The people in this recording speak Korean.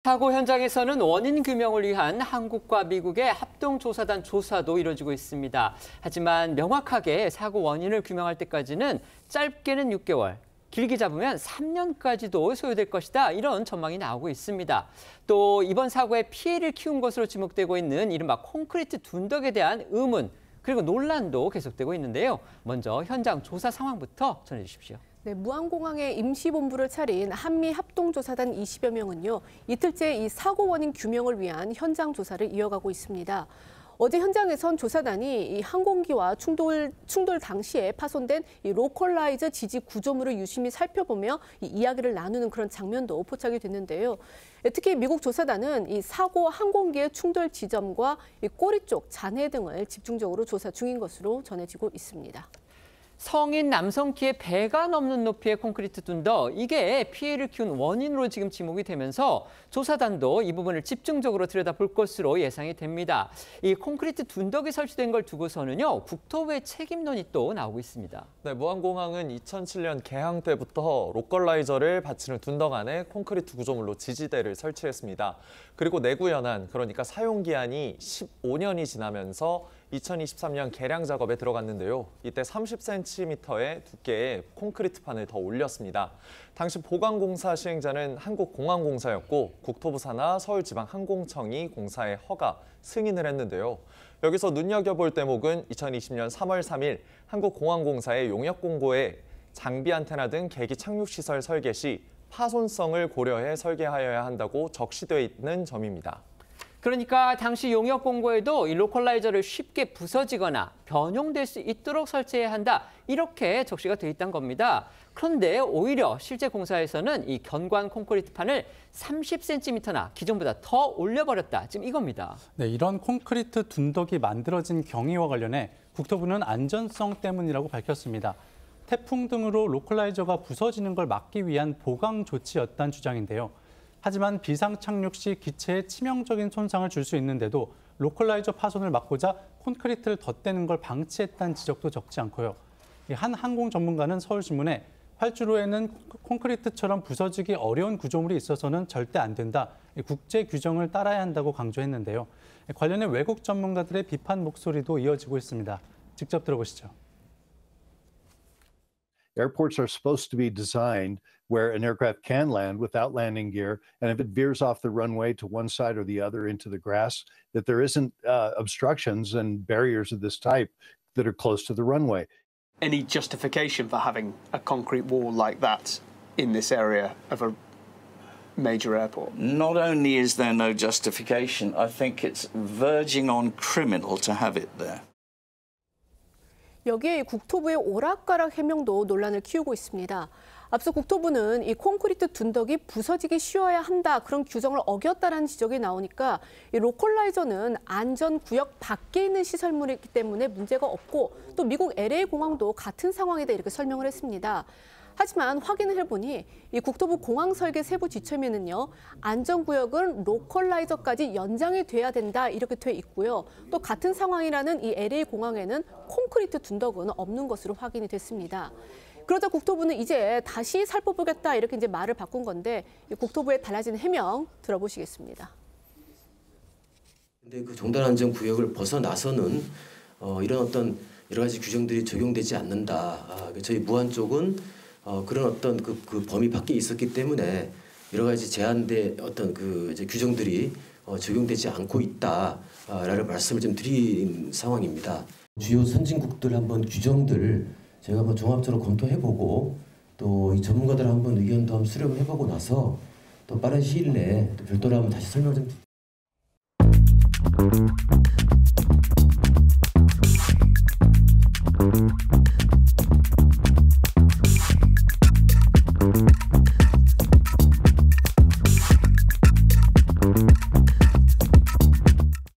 사고 현장에서는 원인 규명을 위한 한국과 미국의 합동조사단 조사도 이뤄지고 있습니다. 하지만 명확하게 사고 원인을 규명할 때까지는 짧게는 6개월, 길게 잡으면 3년까지도 소요될 것이다. 이런 전망이 나오고 있습니다. 또 이번 사고에 피해를 키운 것으로 지목되고 있는 이른바 콘크리트 둔덕에 대한 의문, 그리고 논란도 계속되고 있는데요. 먼저 현장 조사 상황부터 전해주십시오. 네, 무안공항에 임시본부를 차린 한미합동조사단 20여 명은요, 이틀째 이 사고 원인 규명을 위한 현장 조사를 이어가고 있습니다. 어제 현장에선 조사단이 이 항공기와 충돌 당시에 파손된 이 로컬라이저 지지 구조물을 유심히 살펴보며 이 이야기를 나누는 그런 장면도 포착이 됐는데요. 특히 미국 조사단은 이 사고 항공기의 충돌 지점과 이 꼬리 쪽 잔해 등을 집중적으로 조사 중인 것으로 전해지고 있습니다. 성인 남성 키의 배가 넘는 높이의 콘크리트 둔덕, 이게 피해를 키운 원인으로 지금 지목이 되면서 조사단도 이 부분을 집중적으로 들여다볼 것으로 예상이 됩니다. 이 콘크리트 둔덕이 설치된 걸 두고서는요, 국토부의 책임론이 또 나오고 있습니다. 네, 무안공항은 2007년 개항 때부터 로컬라이저를 받치는 둔덕 안에 콘크리트 구조물로 지지대를 설치했습니다. 그리고 내구 연한, 그러니까 사용 기한이 15년이 지나면서 2023년 개량 작업에 들어갔는데요. 이때 30cm의 두께의 콘크리트판을 더 올렸습니다. 당시 보강공사 시행자는 한국공항공사였고 국토부 산하 서울지방항공청이 공사의 허가, 승인을 했는데요. 여기서 눈여겨볼 대목은 2020년 3월 3일 한국공항공사의 용역공고에 장비 안테나 등 계기 착륙시설 설계 시 파손성을 고려해 설계하여야 한다고 적시되어 있는 점입니다. 그러니까 당시 용역 공고에도 이 로컬라이저를 쉽게 부서지거나 변형될 수 있도록 설치해야 한다. 이렇게 적시가 돼 있다는 겁니다. 그런데 오히려 실제 공사에서는 이 견관 콘크리트판을 30cm나 기존보다 더 올려버렸다. 지금 이겁니다. 네, 이런 콘크리트 둔덕이 만들어진 경위와 관련해 국토부는 안전성 때문이라고 밝혔습니다. 태풍 등으로 로컬라이저가 부서지는 걸 막기 위한 보강 조치였다는 주장인데요. 하지만 비상 착륙 시 기체에 치명적인 손상을 줄 수 있는데도 로컬라이저 파손을 막고자 콘크리트를 덧대는 걸 방치했다는 지적도 적지 않고요. 한 항공 전문가는 서울신문에 활주로에는 콘크리트처럼 부서지기 어려운 구조물이 있어서는 절대 안 된다. 국제 규정을 따라야 한다고 강조했는데요. 관련해 외국 전문가들의 비판 목소리도 이어지고 있습니다. 직접 들어보시죠. Airports are supposed to be designed where an aircraft can land without landing gear, and if it veers off the runway to one side or the other into the grass, that there isn't obstructions and barriers of this type that are close to the runway. Any justification for having a concrete wall like that in this area of a major airport? Not only is there no justification, I think it's verging on criminal to have it there. 여기에 국토부의 오락가락 해명도 논란을 키우고 있습니다. 앞서 국토부는 이 콘크리트 둔덕이 부서지기 쉬워야 한다, 그런 규정을 어겼다라는 지적이 나오니까 이 로컬라이저는 안전구역 밖에 있는 시설물이기 때문에 문제가 없고 또 미국 LA 공항도 같은 상황이다, 이렇게 설명을 했습니다. 하지만 확인을 해보니 이 국토부 공항 설계 세부 지침에는요, 안전구역은 로컬라이저까지 연장이 돼야 된다, 이렇게 돼 있고요. 또 같은 상황이라는 이 LA 공항에는 콘크리트 둔덕은 없는 것으로 확인이 됐습니다. 그러자 국토부는 이제 다시 살펴보겠다, 이렇게 이제 말을 바꾼 건데, 이 국토부의 달라진 해명 들어보시겠습니다. 근데 그 종단 안전 구역을 벗어나서는 이런 어떤 여러 가지 규정들이 적용되지 않는다. 저희 무안 쪽은 그런 어떤 그 범위 밖에 있었기 때문에 여러 가지 제한된 어떤 그 이제 규정들이 적용되지 않고 있다라는 말씀을 좀 드린 상황입니다. 주요 선진국들 한번 규정들 저희가 한번 종합적으로 검토해보고 또 이 전문가들 한번 의견도 한번 수렴을 해보고 나서 또 빠른 시일 내에 또 별도로 한번 다시 설명 좀.